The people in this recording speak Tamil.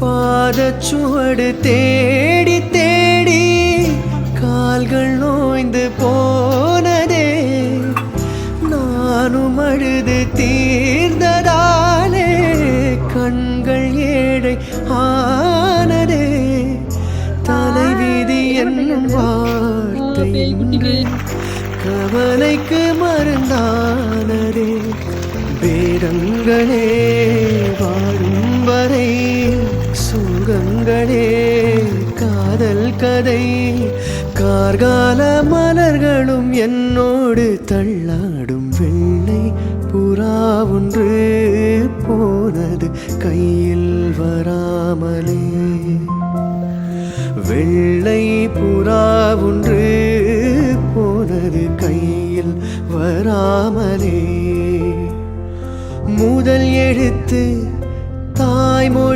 பாதச்சுவடு தேடி தேடி கால்கள் நோய்ந்து போனதே. நானும் அழுது தீர்ந்ததாலே கண்கள் ஏழை ஆனதே. தலைவிதி என்னும் வார்த்தை கவலைக்கு மருந்தானதே. வேதங்களே வாழும் வரை சுகங்களே காதல் கதை. கார்கால மலர்களும் என்னோடு தள்ளாடும். வெள்ளை புறா ஒன்று போனது கையில் வராமலே. வெள்ளை புறா ஒன்று போனது கையில் வராமலே. முதல் எழுத்து தாய்மொழி